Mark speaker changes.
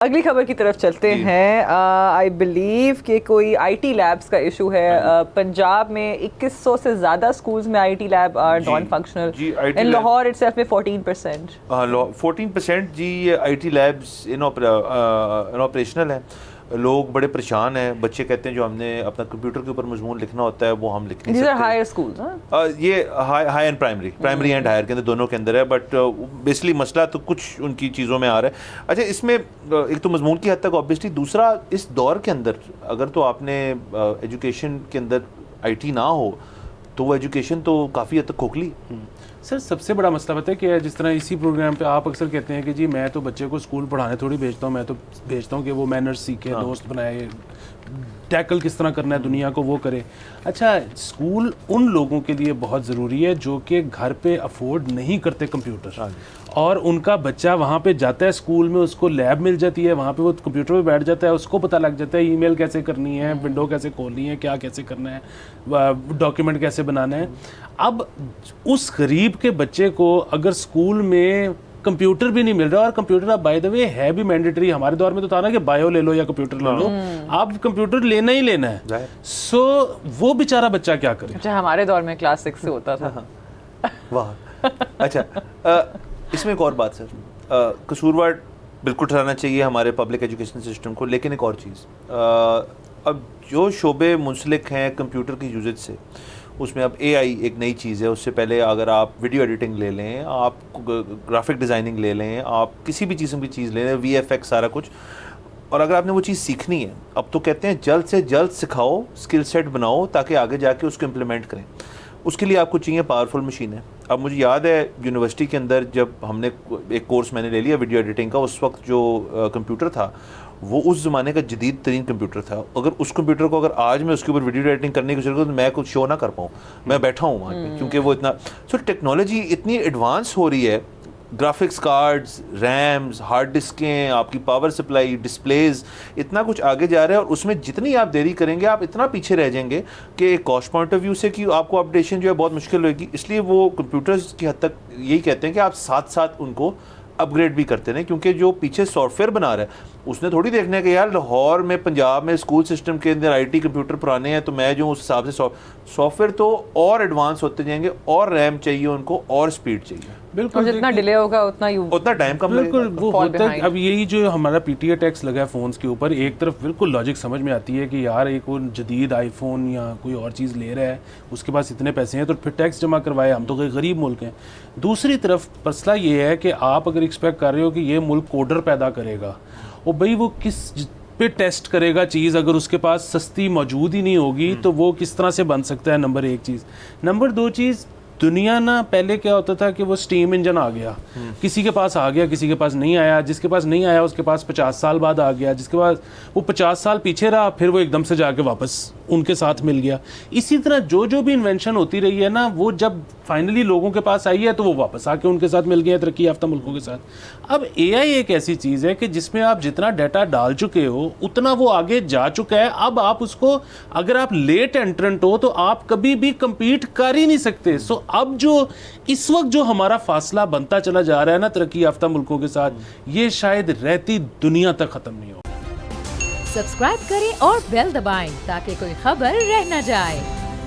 Speaker 1: اگلی خبر کی طرف چلتے ہیں. آئی بلیو کہ کوئی آئی ٹی لیبس کا ایشو ہے. پنجاب میں 2100 سے زیادہ اسکولز میں I T lab are non functional. In Lahore itself میں 14%.
Speaker 2: 14% جی یہ I T labs in operational ہیں. لوگ بڑے پریشان ہیں. بچے کہتے ہیں جو ہم نے اپنا کمپیوٹر کے اوپر مضمون لکھنا ہوتا ہے وہ ہم لکھ نہیں سکتے.
Speaker 1: ہائر اسکولز
Speaker 2: یہ high and primary and higher کے اندر دونوں کے اندر ہے. بٹ بیسکلی مسئلہ تو کچھ ان کی چیزوں میں آ رہا ہے. اچھا اس میں ایک تو مضمون کی حد تک آبویسلی, دوسرا اس دور کے اندر اگر تو آپ نے ایجوکیشن کے اندر آئی ٹی نہ ہو تو وہ ایجوکیشن تو کافی حد تک کھوکھلی.
Speaker 3: سر سب سے بڑا مسئلہ پتہ ہے کہ جس طرح اسی پروگرام پہ آپ اکثر کہتے ہیں کہ جی میں تو بچے کو اسکول پڑھانے تھوڑی بھیجتا ہوں, میں تو بھیجتا ہوں کہ وہ مینرز سیکھے, دوست بنائے, ٹیکل کس طرح کرنا ہے دنیا کو وہ کرے. اچھا اسکول ان لوگوں کے لیے بہت ضروری ہے جو کہ گھر پہ افورڈ نہیں کرتے کمپیوٹر, اور ان کا بچہ وہاں پہ جاتا ہے اسکول میں, اس کو لیب مل جاتی ہے, وہاں پہ وہ کمپیوٹر پہ بیٹھ جاتا ہے, اس کو پتہ لگ جاتا ہے ای میل کیسے کرنی ہے, ونڈو کیسے کھولنی ہے, کیا کیسے کرنا ہے, ڈاکیومنٹ کیسے بنانا ہے. اب اس غریب کے بچے کو اگر اسکول میں کمپیوٹر بھی نہیں مل رہا, اور کمپیوٹر اب بائی دا وے ہے بھی مینڈیٹری, ہمارے دور میں تو تھا نا کہ بایو لے لو یا کمپیوٹر لے لو, اب کمپیوٹر لینا ہی لینا ہے. سو وہ بیچارہ بچہ کیا کرے.
Speaker 1: اچھا ہمارے دور میں کلاس 6 سے ہوتا تھا.
Speaker 2: واہ. اچھا اس میں ایک اور بات سر, قصوروار بالکل ٹھہرانا چاہیے ہمارے پبلک ایجوکیشن سسٹم کو, لیکن ایک اور چیز, اب جو شعبے منسلک ہیں کمپیوٹر کی یوزج سے اس میں اب اے آئی ایک نئی چیز ہے. اس سے پہلے اگر آپ ویڈیو ایڈیٹنگ لے لیں, آپ گرافک ڈیزائننگ لے لیں, آپ کسی بھی قسم کی چیز لے لیں, وی ایف ایکس سارا کچھ, اور اگر آپ نے وہ چیز سیکھنی ہے اب تو کہتے ہیں جلد سے جلد سکھاؤ, اسکل سیٹ بناؤ تاکہ آگے جا کے اس کو امپلیمنٹ کریں. اس کے لیے آپ کو چاہیے پاورفل مشین ہے. اب مجھے یاد ہے یونیورسٹی کے اندر جب ہم نے ایک کورس میں نے لے لیا ویڈیو ایڈیٹنگ کا, اس وقت جو کمپیوٹر تھا وہ اس زمانے کا جدید ترین کمپیوٹر تھا. اگر اس کمپیوٹر کو اگر آج میں اس کے اوپر ویڈیو ایڈیٹنگ کرنے کی ضرورت تو میں کچھ شو نہ کر پاؤں, میں بیٹھا ہوں وہاں پہ, کیونکہ وہ اتنا ٹیکنالوجی اتنی ایڈوانس ہو رہی ہے. گرافکس کارڈز, ریمز, ہارڈ ڈسکیں, آپ کی پاور سپلائی, ڈسپلیز, اتنا کچھ آگے جا رہا ہے, اور اس میں جتنی آپ دیری کریں گے آپ اتنا پیچھے رہ جائیں گے کہ ایک کاسٹ پوائنٹ آف ویو سے کہ آپ کو اپڈیشن جو ہے بہت مشکل ہوئے گی. اس لیے وہ کمپیوٹرز کی حد تک یہی کہتے ہیں کہ آپ ساتھ ساتھ ان کو اپ گریڈ بھی کرتے رہیں, کیونکہ جو پیچھے سافٹ ویئر بنا رہا ہے اس نے تھوڑی دیکھنا ہے کہ یار لاہور میں پنجاب میں اسکول سسٹم کے اندر آئی ٹی کمپیوٹر پرانے ہیں تو میں جو اس حساب سے سافٹ ویئر تو اور ایڈوانس ہوتے جائیں گے, اور ریم چاہیے ان کو, اور اسپیڈ چاہیے.
Speaker 1: بالکل جتنا ڈیلے ہوگا اتنا
Speaker 2: ٹائم کم لگے گا.
Speaker 3: بالکل وہ ہوتا ہے. اب یہی جو ہمارا پی ٹی اے ٹیکس لگا ہے فونس کے اوپر, ایک طرف بالکل لاجک سمجھ میں آتی ہے کہ یار ایک وہ جدید آئی فون یا کوئی اور چیز لے رہا ہے, اس کے پاس اتنے پیسے ہیں تو پھر ٹیکس جمع کروائے, ہم تو کوئی غریب ملک ہیں. دوسری طرف مسئلہ یہ ہے کہ آپ اگر ایکسپیکٹ کر رہے ہو کہ یہ ملک کوڈر پیدا کرے گا, اور بھائی وہ کس پہ ٹیسٹ کرے گا چیز, اگر اس کے پاس سستی موجود ہی نہیں ہوگی تو وہ کس طرح سے بن سکتا ہے. نمبر ایک چیز. نمبر دو چیز, دنیا نا پہلے کیا ہوتا تھا کہ وہ سٹیم انجن آ گیا, کسی کے پاس آ گیا, کسی کے پاس نہیں آیا, جس کے پاس نہیں آیا اس کے پاس 50 سال بعد آ گیا, جس کے پاس وہ 50 سال پیچھے رہا پھر وہ ایک دم سے جا کے واپس ان کے ساتھ مل گیا. اسی طرح جو بھی انوینشن ہوتی رہی ہے نا, وہ جب فائنلی لوگوں کے پاس آئی ہے تو وہ واپس آ کے ان کے ساتھ مل گیا ترقی یافتہ ملکوں کے ساتھ. اب اے آئی ایک ایسی چیز ہے کہ جس میں آپ جتنا ڈیٹا ڈال چکے ہو اتنا وہ آگے جا چکا ہے. اب آپ اس کو اگر آپ لیٹ انٹرنٹ ہو تو آپ کبھی بھی کمپیٹ کر ہی نہیں سکتے. سو اب جو اس وقت جو ہمارا فاصلہ بنتا چلا جا رہا ہے نا ترقی یافتہ ملکوں کے ساتھ, یہ شاید رہتی دنیا تک ختم نہیں ہو.
Speaker 4: سبسکرائب کریں اور بیل دبائیں تاکہ کوئی خبر رہ نہ جائے.